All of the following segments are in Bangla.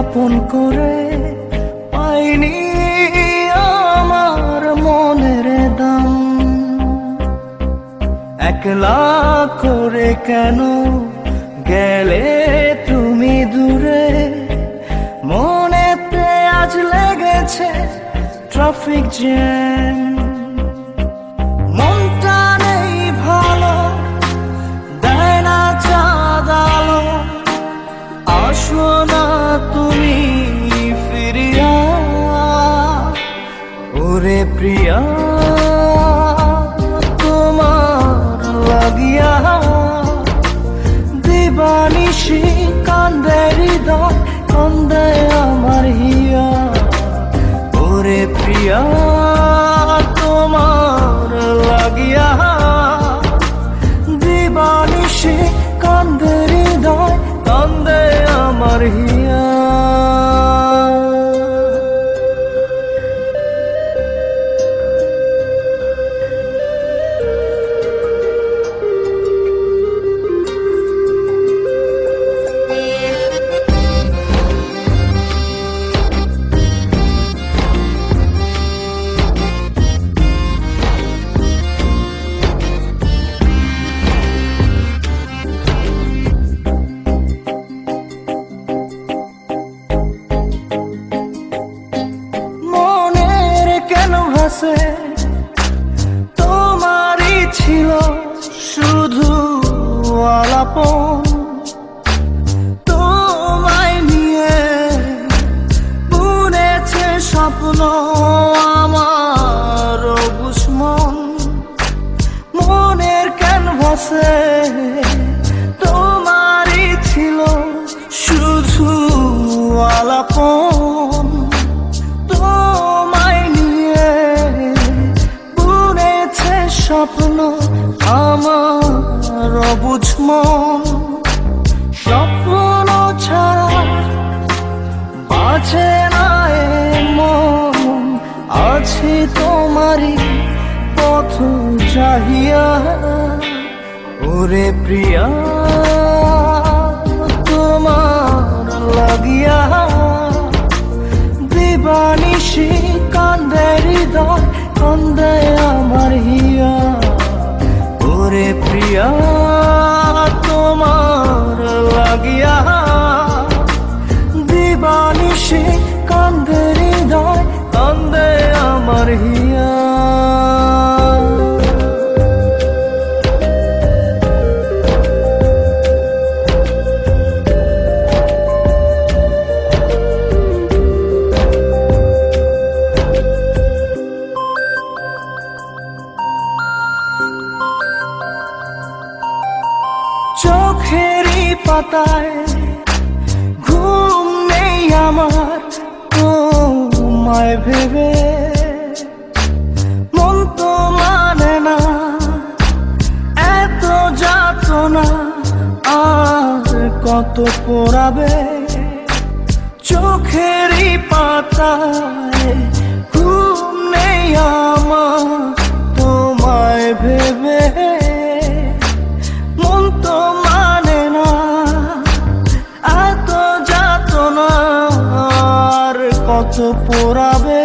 আপন করে পাইনি আমার মনের দাম। একলা করে কেন গেলে তুমি দূরে, মনেতে আজ লেগেছে ট্রাফিক জ্যাম। মনটা নেই ভালো, দেয় না চাঁদ আলো, আসো না তুমি ফিরিয়া। ওরে প্রিয়া, তোমার লাগিয়া দিবানিশি কান্দে হৃদয়, কান্দে আমার হিয়া। ওরে প্রিয়া, তোমার লাগিয়া দিবানিশি কান্দে হৃদয়, কান্দে আমার হিয়া। তোমারই ছিল শুধু আলাপন, তোমায় নিয়ে বুনেছে স্বপ্ন আমার অবুঝ মন। মনের ক্যানভাসে তোমারই ছিল শুধু আলাপন, স্বপ্ন আমার অবুঝ মন। স্বপ্ন ছাড়া বাঁচে না এ মন, আছি তোমারই পথ চাহিয়া। ওরে প্রিয়া, তোমার লাগিয়া দিবানিশি কান্দে হৃদয়, কান্দে আমার হিয়া। ওরে প্রিয়া, তোমার লাগিয়া দিবানিশি কান্দে হৃদয়, কান্দে আমার হিয়া। চোখেরই পাতায় ঘুম নেই আমার তোমায় ভেবে, মন তো মানে না এত যাতনা, আর কত পোড়াবে। চোখেরই পাতায় ঘুম নেই আমার তোমায় ভেবে, মন তো মানে না এত যাতনা, আর কত পোড়াবে।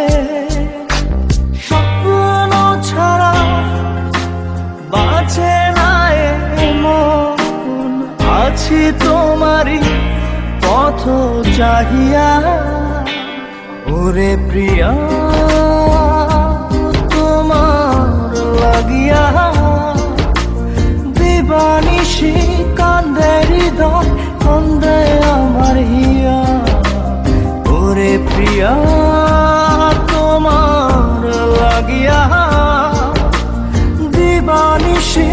স্বপ্ন ছাড়া বাঁচে না এ মন, আছি তোমারই পথ চাহিয়া। ওরে প্রিয়া, তোমার লাগিয়া দিবানিশি কান্দে হৃদয়, কান্দে আমার হিয়া। ওরে প্রিয়া, তোমার লাগিয়া দিবানিশি